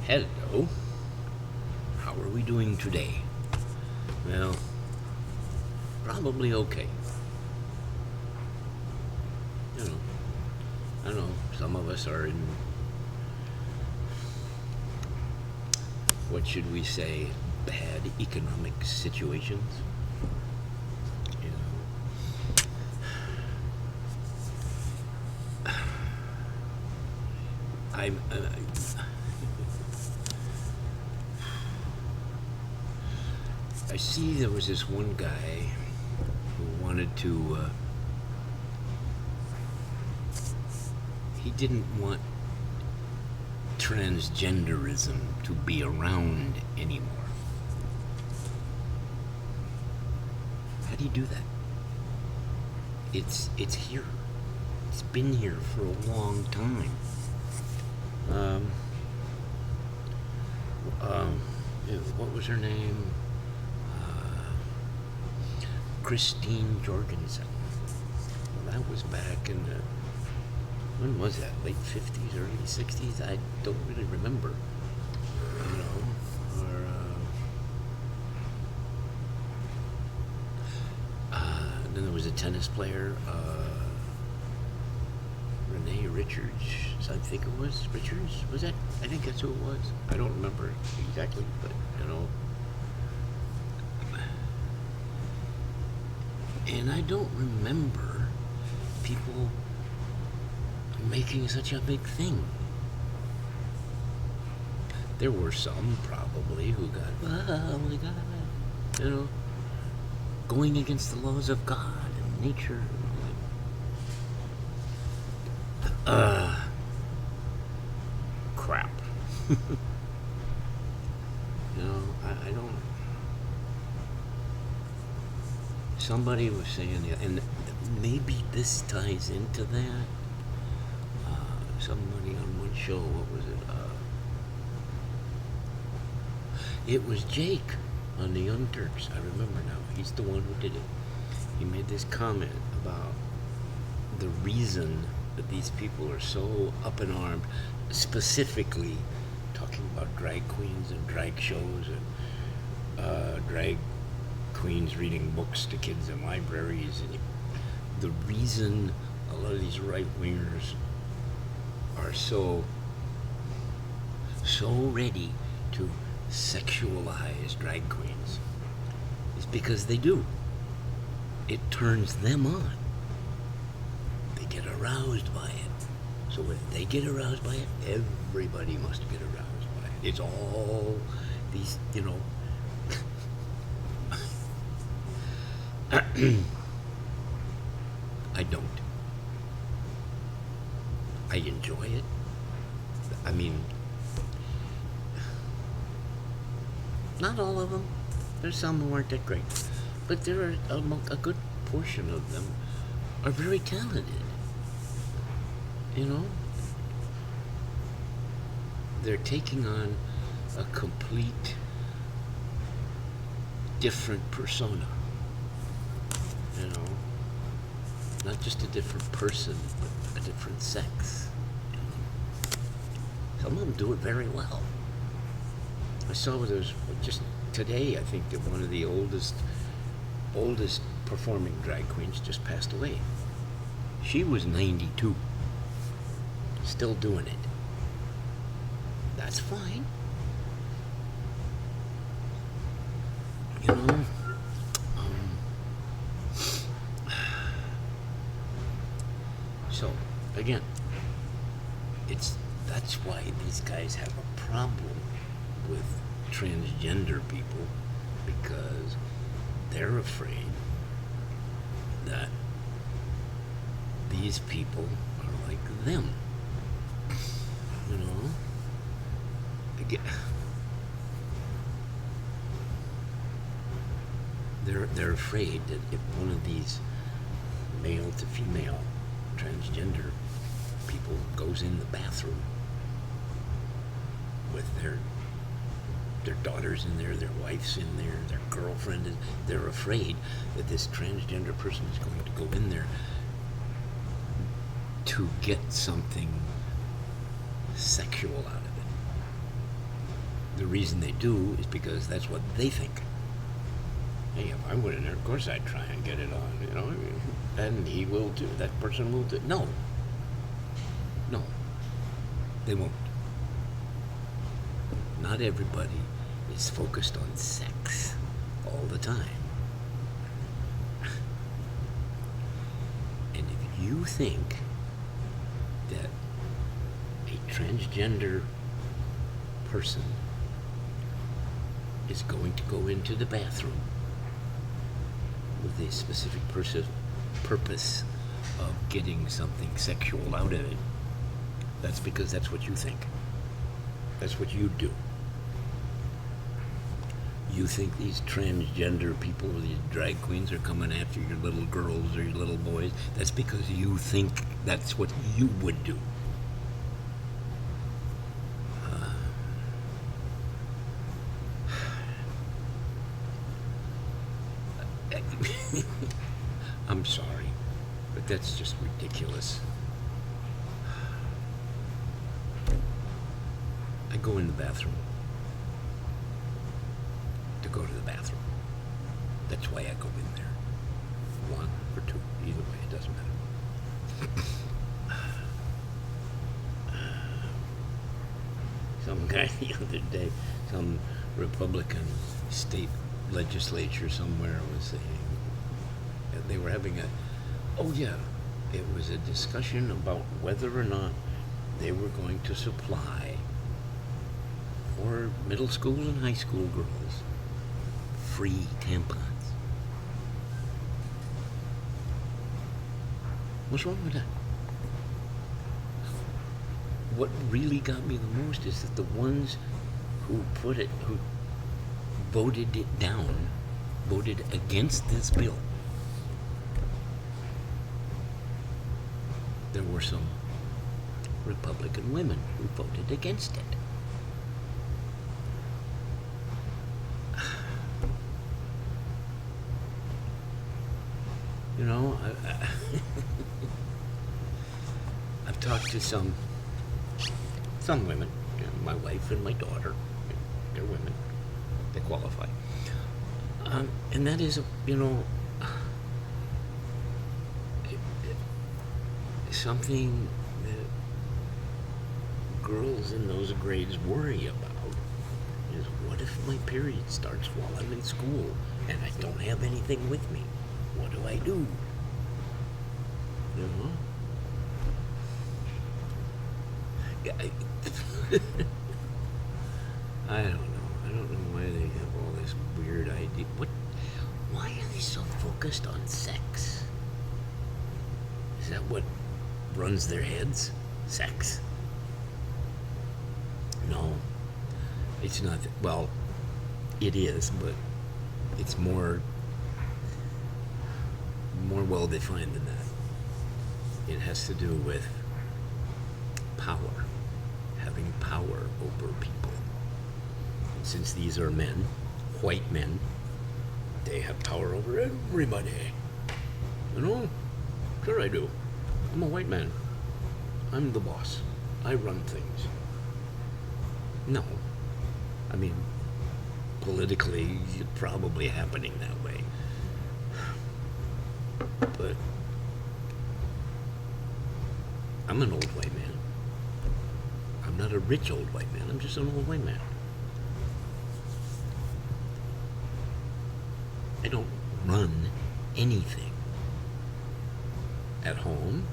Hello. How are we doing today? Well, probably okay. You know, I don't know. Some of us are in, what should we say, bad economic situations. You know, I'm. I see there was this one guy who wanted to. He didn't want transgenderism to be around anymore. How do you do that? It's here. It's been here for a long time. Um, what was her name? Christine Jorgensen. Well, that was back in the, when was that? Late 50s, early 60s? I don't really remember. You know, or then there was a tennis player, Renee Richards. I think it was Richards. Was that? I think that's who it was. I don't remember exactly, but you know. And I don't remember people making such a big thing. There were some probably who got, oh my God, you know, going against the laws of God and nature. Crap. You know, I don't. Somebody was saying, and maybe this ties into that. Somebody on one show, what was it? It was Jake on the Young Turks. I remember now. He's the one who did it. He made this comment about the reason that these people are so up in arms, specifically talking about drag queens and drag shows and drag queens reading books to kids in libraries. And the reason a lot of these right wingers are so ready to sexualize drag queens is because they do. It turns them on. They get aroused by it. So if they get aroused by it, everybody must get aroused by it. It's all these, you know. I don't. I enjoy it. I mean, not all of them. There's some who aren't that great. But there are a good portion of them are very talented. You know? They're taking on a complete different persona. You know? Not just a different person, but a different sex. Some of them do it very well. I saw there's just today, I think, that one of the oldest performing drag queens just passed away. She was 92. Still doing it. That's fine. You know? So, again, that's why these guys have a problem with transgender people, because they're afraid that these people are like them. You know? Again, they're afraid that if one of these male to female transgender people goes in the bathroom with their daughters in there, their wife's in there, their girlfriend is, they're afraid that this transgender person is going to go in there to get something sexual out of it. the reason they do is because that's what they think. Hey, if I went in there, of course I'd try and get it on, you know, and he will too. That person will too. No, no, they won't. Not everybody is focused on sex all the time. And if you think that a transgender person is going to go into the bathroom with a specific purpose of getting something sexual out of it, that's because that's what you think. That's what you do. You think these transgender people, these drag queens, are coming after your little girls or your little boys. That's because you think that's what you would do. I'm sorry, but that's just ridiculous. I go in the bathroom to go to the bathroom. That's why I go in there. One or two, either way, it doesn't matter. Some guy the other day, some Republican state legislature somewhere was saying, they were having it was a discussion about whether or not they were going to supply for middle school and high school girls free tampons. What's wrong with that? What really got me the most is that the ones who voted it down, voted against this bill. There were some Republican women who voted against it. You know, I've talked to some women, you know, my wife and my daughter. They're women. They qualify. And that is, something that girls in those grades worry about is, what if my period starts while I'm in school and I don't have anything with me? What do I do? You know? I don't know. I don't know why they have all this weird idea. Why are they so focused on sex? Is that what runs their heads? Sex? No. It's not. Well, it is, but it's more well defined than that. It has to do with power, having power over people. And since these are men, white men, they have power over everybody. You know? Sure I do. I'm a white man. I'm the boss. I run things. No. I mean, politically, it's probably happening that way. But I'm an old white man. I'm not a rich old white man. I'm just an old white man. I don't run anything. At home,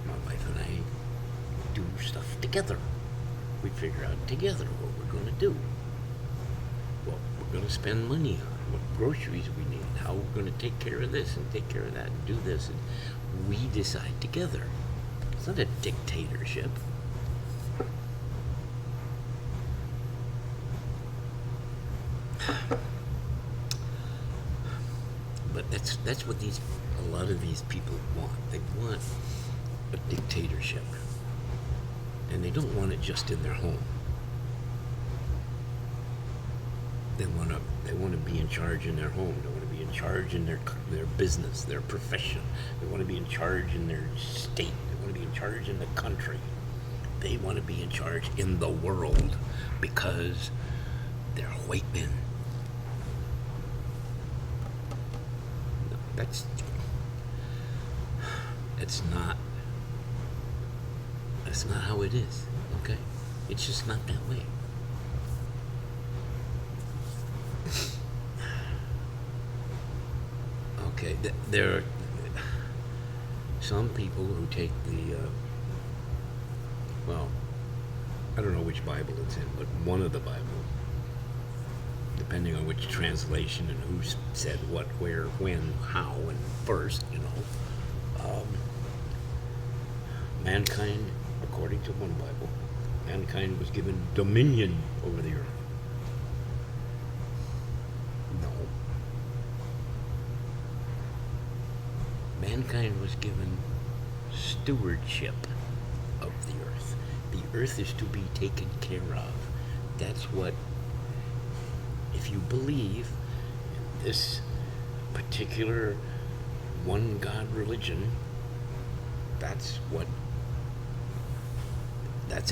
my wife and I do stuff together. We figure out together what we're going to do, what we're going to spend money on, what groceries we need, how we're going to take care of this and take care of that and do this. And we decide together. It's not a dictatorship. But that's what a lot of these people want. They want a dictatorship. And they don't want it just in their home. They want to be in charge in their home. They want to be in charge in their business, their profession. They want to be in charge in their state. They want to be in charge in the country. They want to be in charge in the world because They're white men. No, it's not. That's not how it is. Okay, it's just not that way. Okay, there are some people who take the, well, I don't know which Bible it's in, but one of the Bibles, depending on which translation and who said what, where, when, how, and first, mankind, according to one Bible, mankind was given dominion over the earth. No. Mankind was given stewardship of the earth. The earth is to be taken care of. That's what, if you believe in this particular one God religion, that's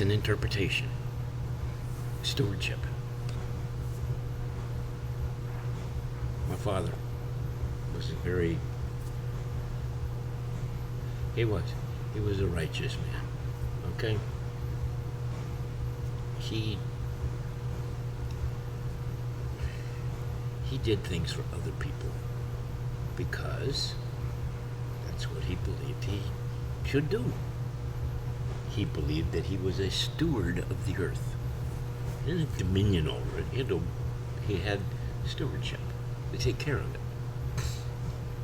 an interpretation. Stewardship. My father was he was a righteous man, okay? He did things for other people because that's what he believed he should do. He believed that he was a steward of the earth. He didn't have dominion over it. He had stewardship to take care of it.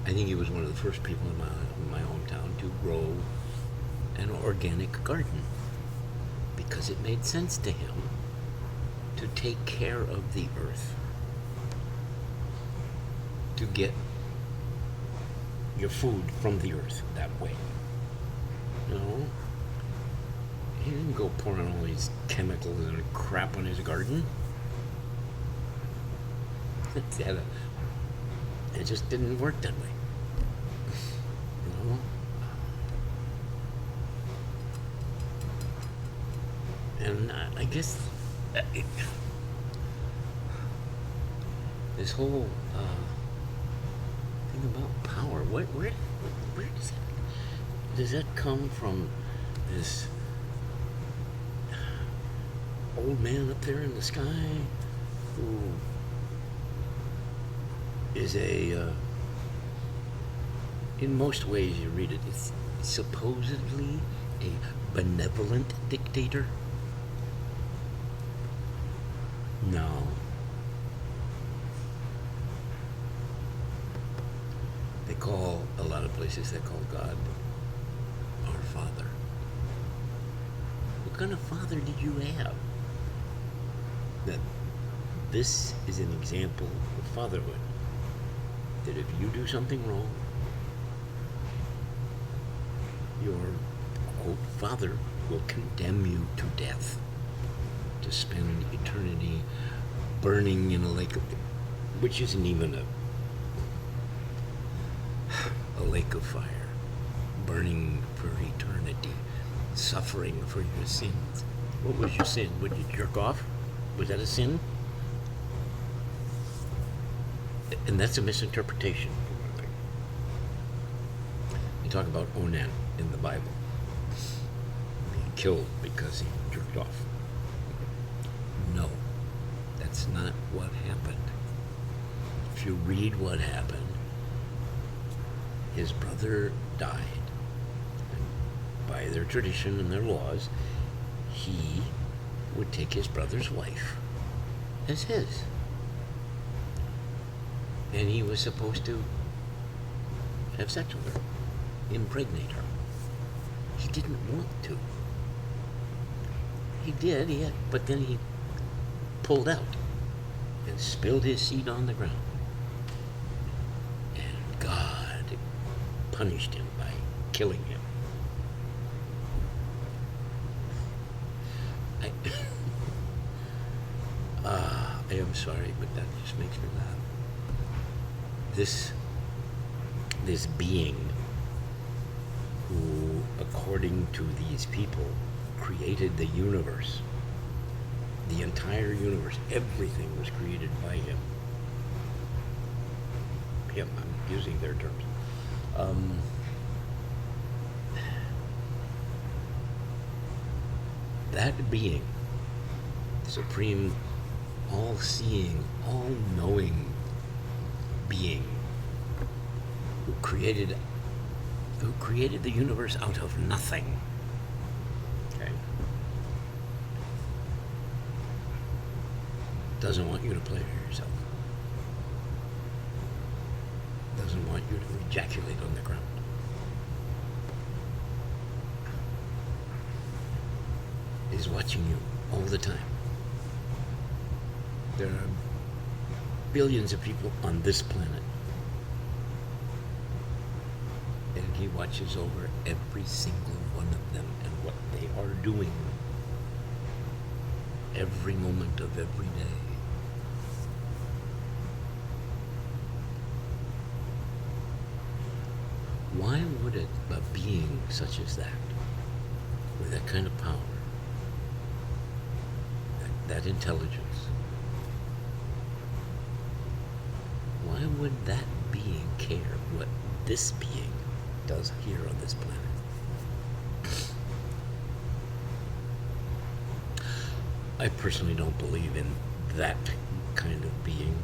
I think he was one of the first people in my hometown to grow an organic garden because it made sense to him to take care of the earth, to get your food from the earth that way. He didn't go pouring all these chemicals and crap on his garden. It just didn't work that way. And I guess this whole thing about power, where does that come from? This old man up there in the sky who is in most ways you read it, it's supposedly a benevolent dictator. No. A lot of places they call God our Father. What kind of father did you have? That this is an example of fatherhood. That if you do something wrong, your, quote, father will condemn you to death, to spend eternity burning in a lake of, which isn't even a lake of fire, burning for eternity, suffering for your sins. What was your sin? Would you jerk off? Was that a sin? And that's a misinterpretation, for one thing. You talk about Onan in the Bible, being killed because he jerked off. No, that's not what happened. If you read what happened, his brother died. And by their tradition and their laws, he would take his brother's wife as his. And he was supposed to have sex with her, impregnate her. He didn't want to. He did, but then he pulled out and spilled his seed on the ground. And God punished him by killing him. I am sorry, but that just makes me laugh. This being who, according to these people, created the universe the entire universe, everything was created by him. Him, I'm using their terms. That being, supreme, all-seeing, all-knowing being who created the universe out of nothing. Okay? Doesn't want you to play for yourself. Doesn't want you to ejaculate on the ground. Is watching you all the time. There are billions of people on this planet. And he watches over every single one of them and what they are doing every moment of every day. Why would a being such as that, with that kind of power, that intelligence, why would that being care what this being does here on this planet? I personally don't believe in that kind of being.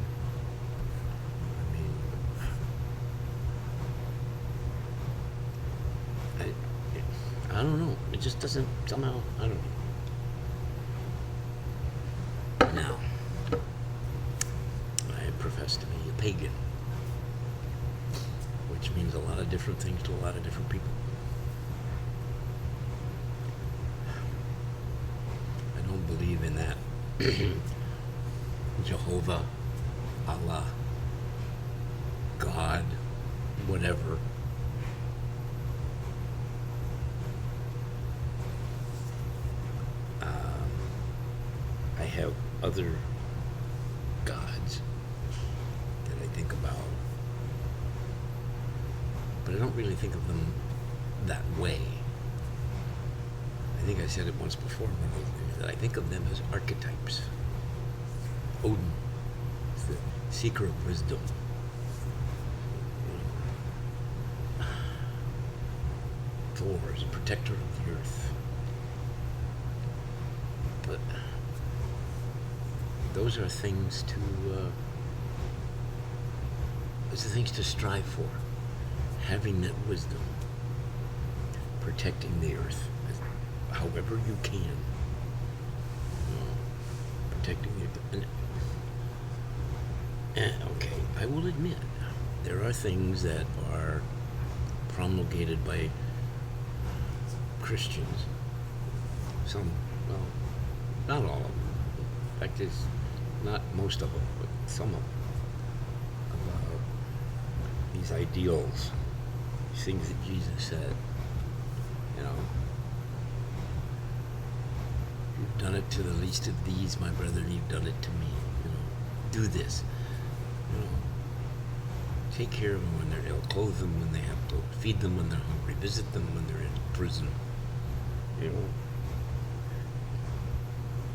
I don't know. It just doesn't, somehow, I don't know. Now, I profess to be a pagan, which means a lot of different things to a lot of different people. I don't believe in that Jehovah, Allah, God, whatever. I have other gods that I think about, but I don't really think of them that way. I think I said it once before, that I think of them as archetypes. Odin is the seeker of wisdom. Thor is a protector of the earth. But those are things to strive for. Having that wisdom, protecting the earth, however you can. Protecting the earth. Okay, I will admit, there are things that are promulgated by Christians. Some, well, not all of them. In fact, it's not most of them, but some of them. About these ideals, these things that Jesus said. You know, you've done it to the least of these, my brother, and you've done it to me. You know, do this. You know, take care of them when they're ill, clothe them when they have to, feed them when they're hungry, visit them when they're in prison. You know,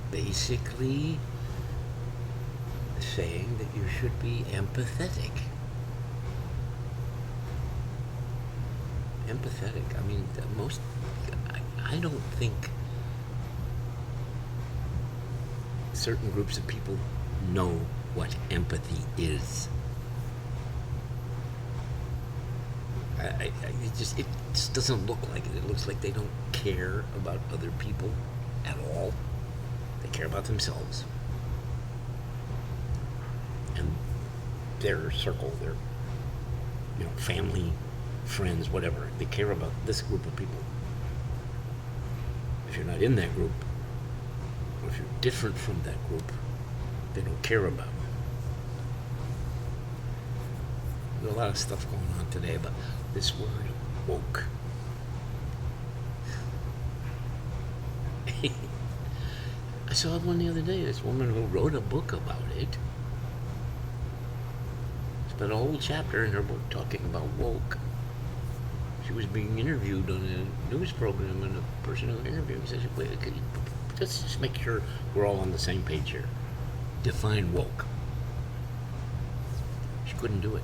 basically saying that you should be empathetic. Empathetic. I mean, I don't think certain groups of people know what empathy is. It just doesn't look like it. It looks like they don't care about other people at all. They care about themselves and their circle, their family, friends, whatever. They care about this group of people. If you're not in that group, or if you're different from that group, they don't care about. There's a lot of stuff going on today about this word woke. I saw one the other day, this woman who wrote a book about it. Spent a whole chapter in her book talking about woke. She was being interviewed on a news program, and the person who interviewed said, "Wait, could you Let's just make sure we're all on the same page here. Define woke. She couldn't do it.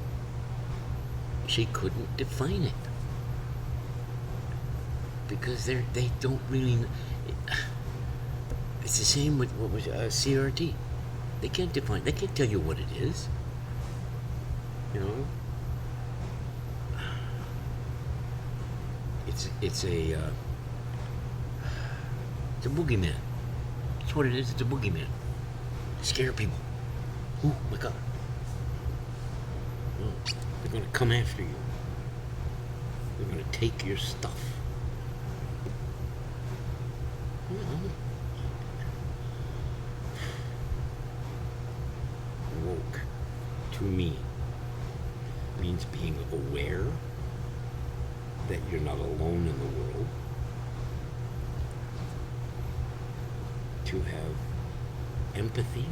She couldn't define it because they don't really. It's the same with what was CRT. They can't define. They can't tell you what it is. You know. It's a boogeyman. That's what it is. It's a boogeyman. Scare people. Oh my God. Oh, they're gonna come after you. They're gonna take your stuff. You know. Woke, to me, means being aware that you're not alone in the world, to have empathy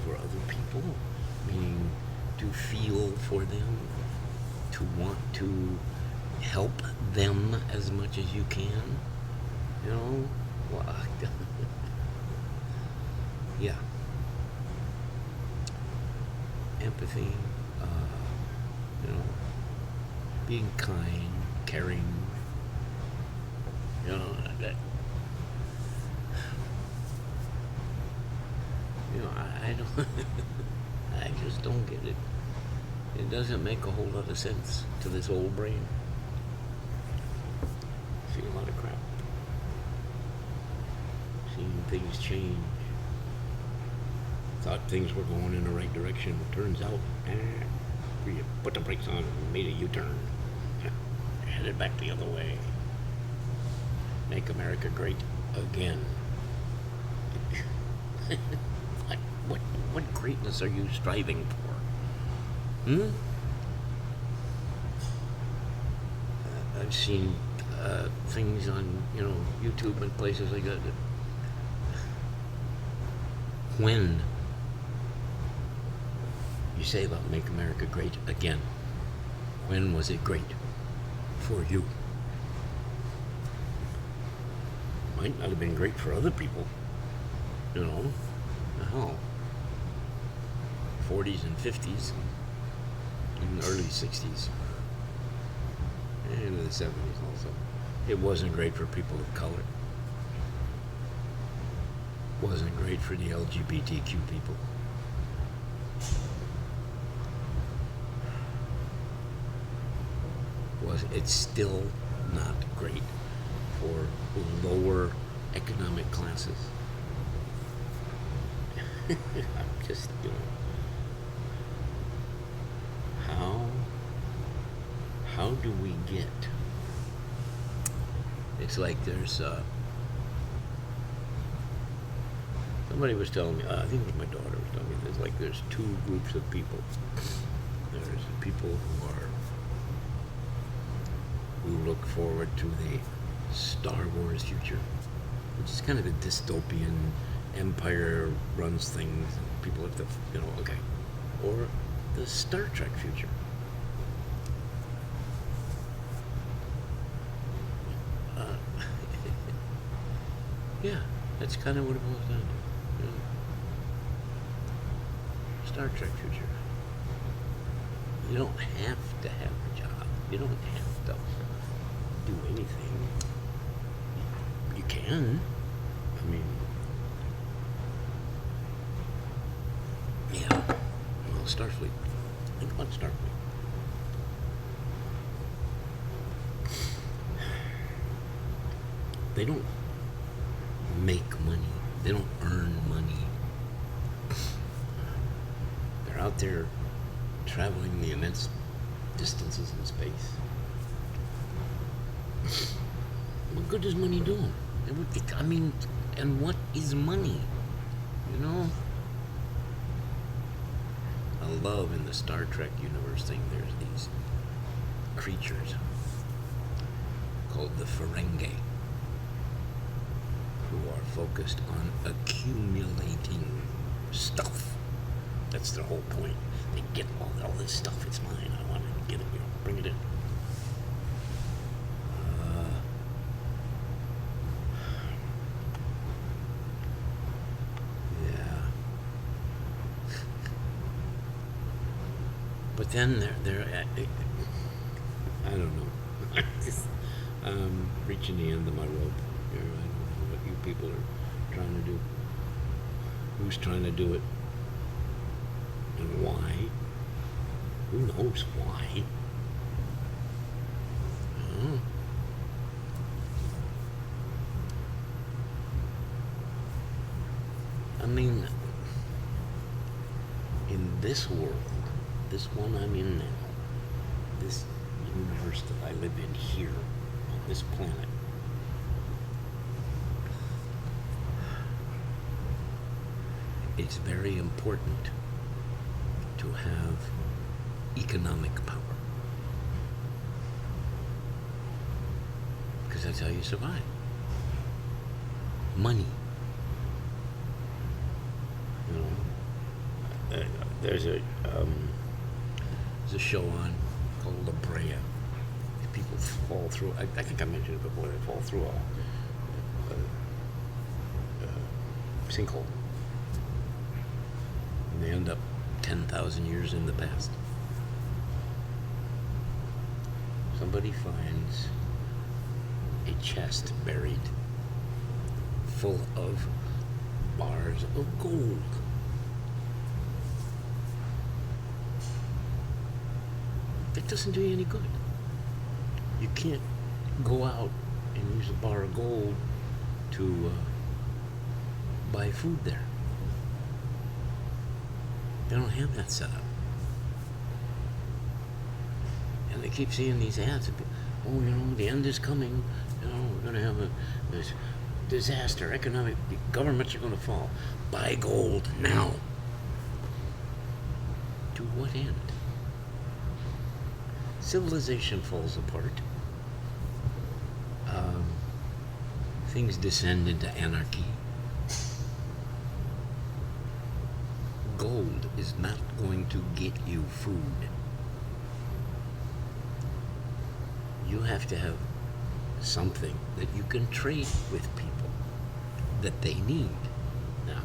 for other people, meaning to feel for them, to want to help them as much as you can, you know? Well, yeah. Empathy, you know, being kind, caring, you know, that, you know, I don't, I just don't get it. It doesn't make a whole lot of sense to this old brain. See a lot of crap. Seeing things change. Thought things were going in the right direction. Turns out, you put the brakes on and made a U-turn. Headed back the other way. Make America great again. What greatness are you striving for? I've seen things on, you know, YouTube and places like that. When you say about make America great again, when was it great for you? Might not have been great for other people, you know. Hell, 40s and 50s, even early 60s, and into the 70s also. It wasn't great for people of color. Wasn't great for the LGBTQ people. It's still not great for lower economic classes. I'm just, you know, how do we get? It's like there's somebody was telling me, I think it was my daughter was telling me, there's two groups of people. There's the people who look forward to the Star Wars future, which is kind of a dystopian, empire runs things, and people have to, you know, okay. Or the Star Trek future. Yeah, that's kind of what it boils down to. You know? Star Trek future. You don't have to have a job. You don't have to do anything. You can. I mean, yeah. Well, Starfleet. Think about Starfleet. They don't make money. They don't earn money. They're out there traveling the immense distances in space. What good is money doing? I mean, and what is money? You know? I love in the Star Trek universe thing, there's these creatures called the Ferengi who are focused on accumulating stuff. That's their whole point. They get all this stuff, it's mine, I want to get it, you know, bring it in. But then I don't know. Reaching the end of my rope here. I don't know what you people are trying to do. Who's trying to do it? And why? Who knows why? Uh, I mean, in this world, this one I'm in now, this universe that I live in here on this planet, it's very important to have economic power. Because that's how you survive. Money. You know, there's a show on called La Brea. People fall through. I think I mentioned it before. They fall through a sinkhole, and they end up 10,000 years in the past. Somebody finds a chest buried full of bars of gold. That doesn't do you any good. You can't go out and use a bar of gold to buy food there. They don't have that set up. And they keep seeing these ads of, oh, you know, the end is coming. You know, we're going to have this disaster, economic, the governments are going to fall. Buy gold now. To what end? Civilization falls apart. Things descend into anarchy. Gold is not going to get you food. You have to have something that you can trade with people that they need. Now,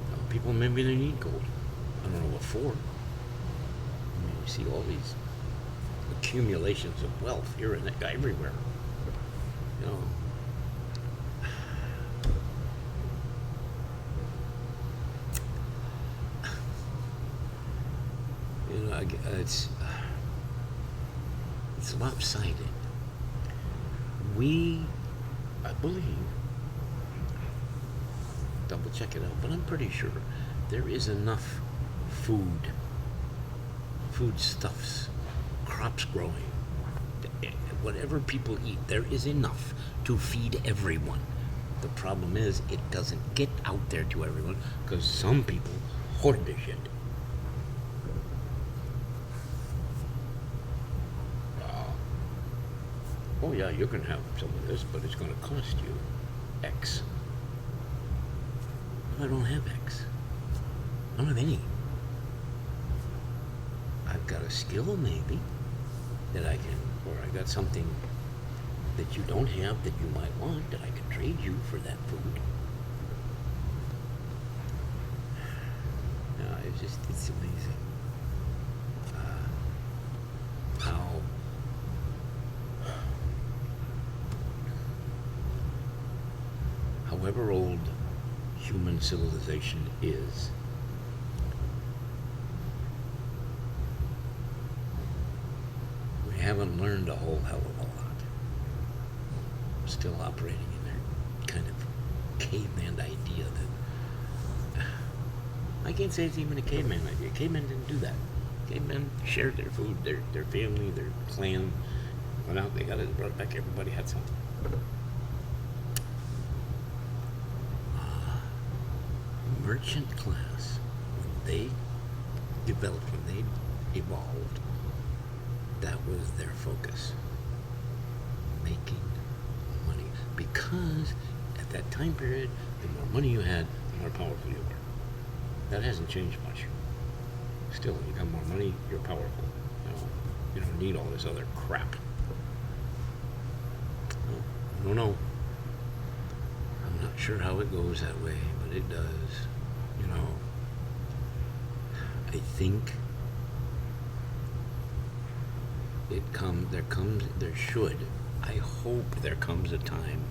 some people maybe they need gold. I don't know what for. I mean, you see all these accumulations of wealth here and everywhere. You know, it's lopsided. I believe, double check it out, but I'm pretty sure there is enough foodstuffs, crops growing, whatever people eat, there is enough to feed everyone. The problem is it doesn't get out there to everyone because some people hoard the shit. Oh yeah, you can have some of this, but it's going to cost you X. Well, I don't have X. I don't have any. I've got a skill maybe that I can, or I got something that you don't have that you might want that I can trade you for that food. No, it's amazing how however old human civilization is, we haven't learned a whole hell of a lot. We're still operating in that kind of caveman idea that, I can't say it's even a caveman idea. Cavemen didn't do that. Cavemen shared their food, their family, their clan. Went out, they got it, brought it back, everybody had something. Merchant class, when they developed, when they evolved, that was their focus. Making money. Because at that time period, the more money you had, the more powerful you were. That hasn't changed much. Still, you got more money, you're powerful. You don't need all this other crap. I don't know. I'm not sure how it goes that way, but it does. I think there should, I hope there comes a time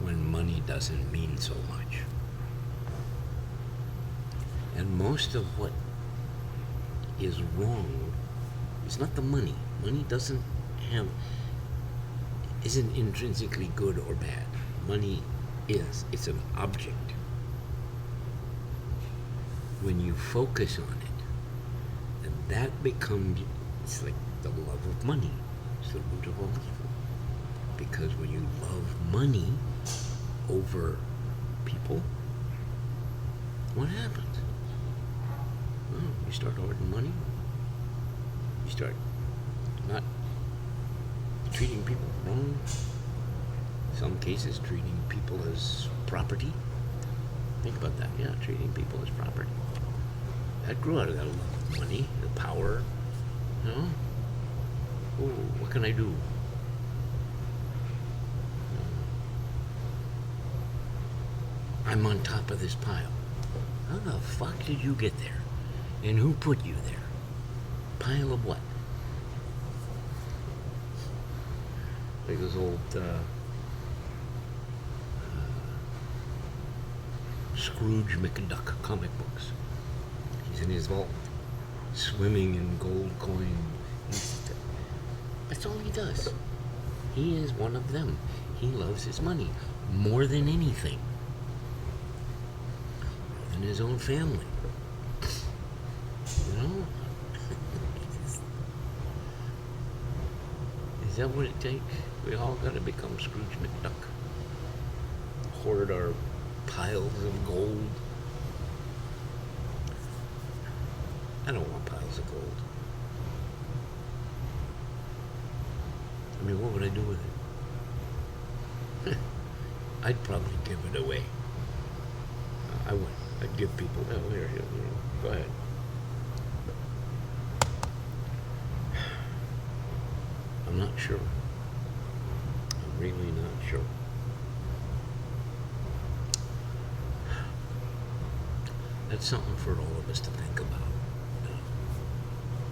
when money doesn't mean so much. And most of what is wrong is not the money. Money isn't intrinsically good or bad. Money it's an object. When you focus on it, and that becomes, it's like the love of money. It's the root of all evil. Because when you love money over people, what happens? Well, you start hoarding money. You start not treating people wrong. In some cases, treating people as property. Think about that. Yeah, treating people as property. That grew out of that love of money, the power. You know? Oh, what can I do? I'm on top of this pile. How the fuck did you get there? And who put you there? Pile of what? Like those old Scrooge McDuck comic books. He's in his vault, swimming in gold coin. That's all he does. He is one of them. He loves his money more than anything. More than his own family. You know? Is that what it takes? We all gotta become Scrooge McDuck. Hoard our piles of gold. I don't want piles of gold. I mean, what would I do with it? I'd probably give it away. I would. I'd give people, oh, here, go ahead. I'm not sure. I'm really not sure. That's something for all of us to think about.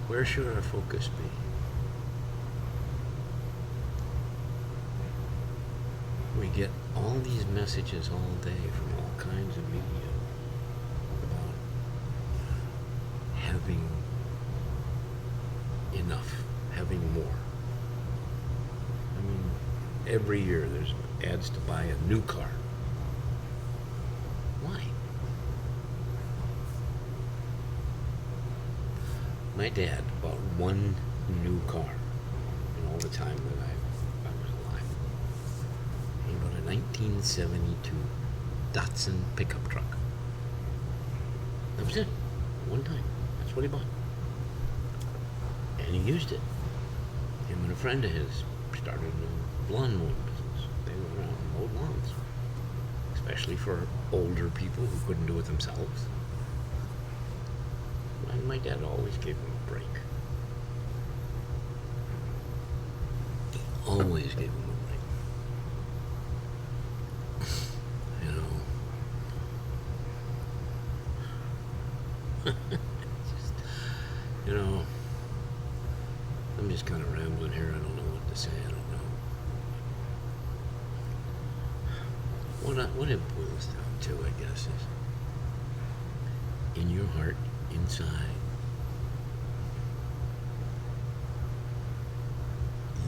Where should our focus be? We get all these messages all day from all kinds of media about having enough, having more. I mean, every year there's ads to buy a new car. Why? My dad bought one new car in all the time that I was alive. He bought a 1972 Datsun pickup truck. That was it. One time. That's what he bought. And he used it. Him and a friend of his started a lawn mowing business. They went around and mowed lawns. Especially for older people who couldn't do it themselves. And my dad always gave him a break. He always gave him a break. You know. You know, I'm just kind of rambling here. I don't know what to say. I don't know. What it boils down to, I guess, is in your heart, inside,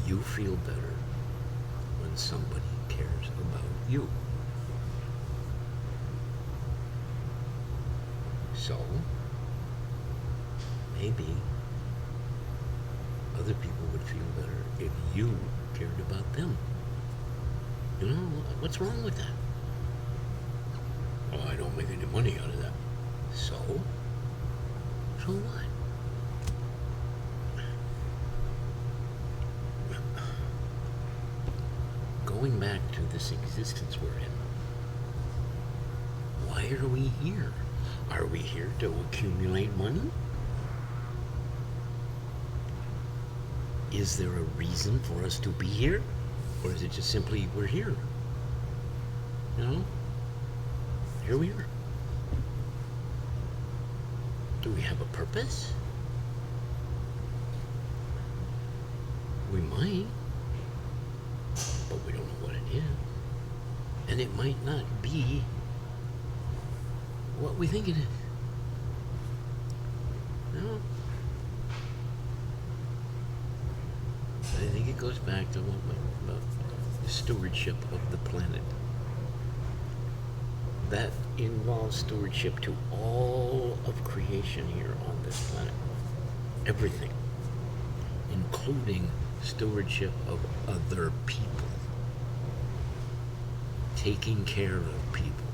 you feel better when somebody cares about you. So, maybe other people would feel better if you cared about them. You know, what's wrong with that? Oh, I don't make any money out of that. So? So what? Going back to this existence we're in, why are we here? Are we here to accumulate money? Is there a reason for us to be here? Or is it just simply we're here? You know? Here we are. Do we have a purpose? We might, but we don't know what it is. And it might not be what we think it is. No. I think it goes back to about the stewardship of the planet. That involves stewardship to all of creation here on this planet. Everything. Including stewardship of other people. Taking care of people.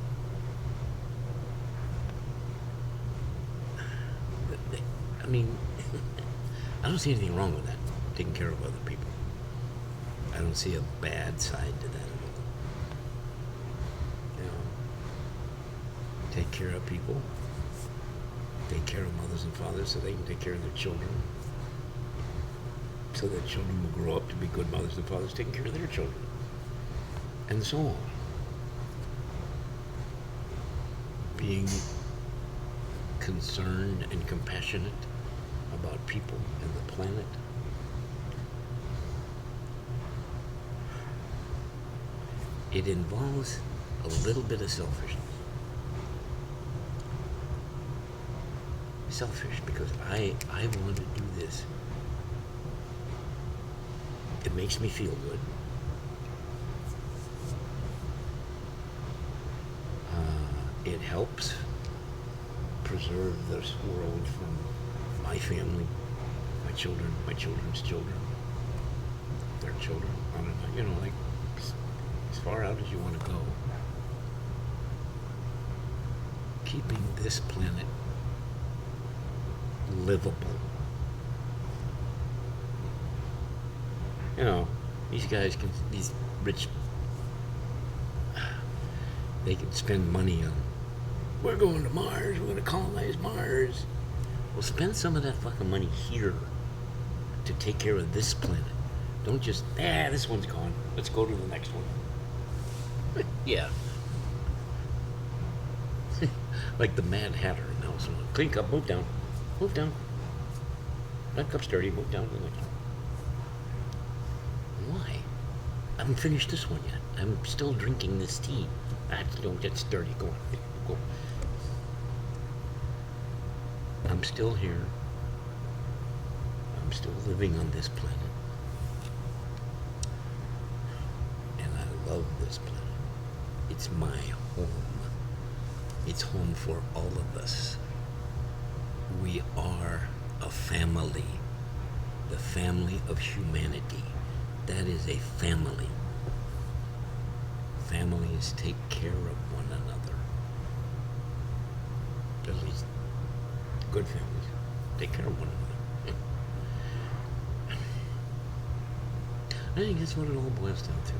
I mean, I don't see anything wrong with that. Taking care of other people. I don't see a bad side to that at all. You know, take care of people. Take care of mothers and fathers so they can take care of their children. So that children will grow up to be good mothers and fathers taking care of their children. And so on. Being concerned and compassionate about people and the planet. It involves a little bit of selfishness. Selfish because I want to do this. It makes me feel good. It helps preserve this world from my family, my children, my children's children, their children, on and on, you know, like as far out as you want to go. Keeping this planet livable. You know, these guys can, these rich, they can spend money on, we're going to Mars, we're going to colonize Mars. Well, spend some of that fucking money here to take care of this planet. Don't just, this one's gone. Let's go to the next one. Yeah. Like the Mad Hatter. Now, so clean cup, move down. Move down. That cup's dirty, move down to the next one. Why? I haven't finished this one yet. I'm still drinking this tea. That's dirty. Go on. Go. I'm still here. I'm still living on this planet. And I love this planet. It's my home. It's home for all of us. We are a family. The family of humanity. That is a family. Families take care of one another. At least good families take care of one another. I think that's what it all boils down to.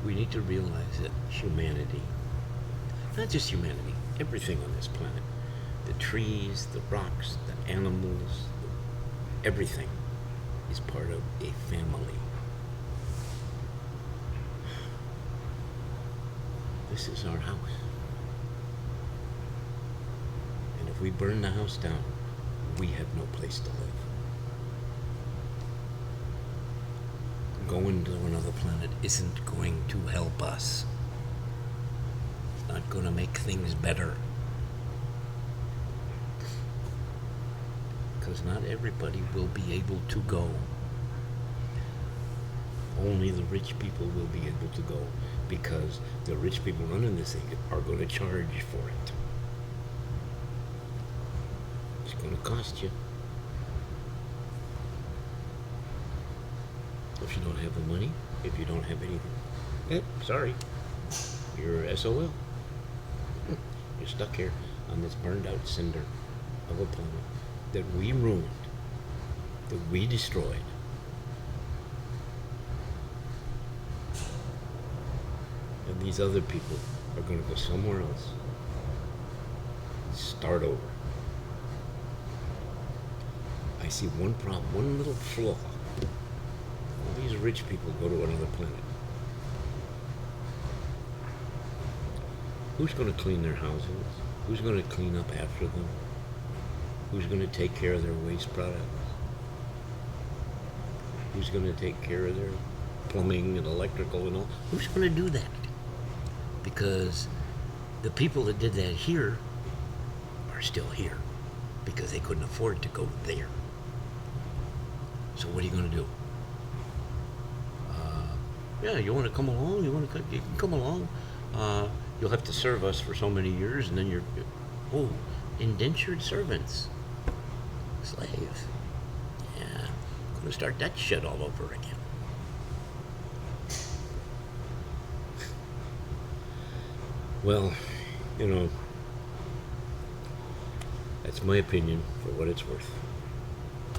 We need to realize that humanity, not just humanity, everything on this planet, the trees, the rocks, the animals, everything is part of a family. This is our house. And if we burn the house down, we have no place to live. Going to another planet isn't going to help us. It's not going to make things better. Because not everybody will be able to go. Only the rich people will be able to go, because the rich people running this thing are going to charge for it. It's going to cost you. If you don't have the money, if you don't have anything, sorry, you're SOL. You're stuck here on this burned out cinder of a planet that we ruined, that we destroyed. And these other people are going to go somewhere else. Start over. I see one problem, one little flaw. All these rich people go to another planet. Who's going to clean their houses? Who's going to clean up after them? Who's going to take care of their waste products? Who's going to take care of their plumbing and electrical and all? Who's going to do that? Because the people that did that here are still here because they couldn't afford to go there. So what are you going to do? Yeah, you want to come along? You can come along. You'll have to serve us for so many years, and then oh, indentured servants, slaves. Yeah, going to start that shit all over again. Well, you know, that's my opinion for what it's worth.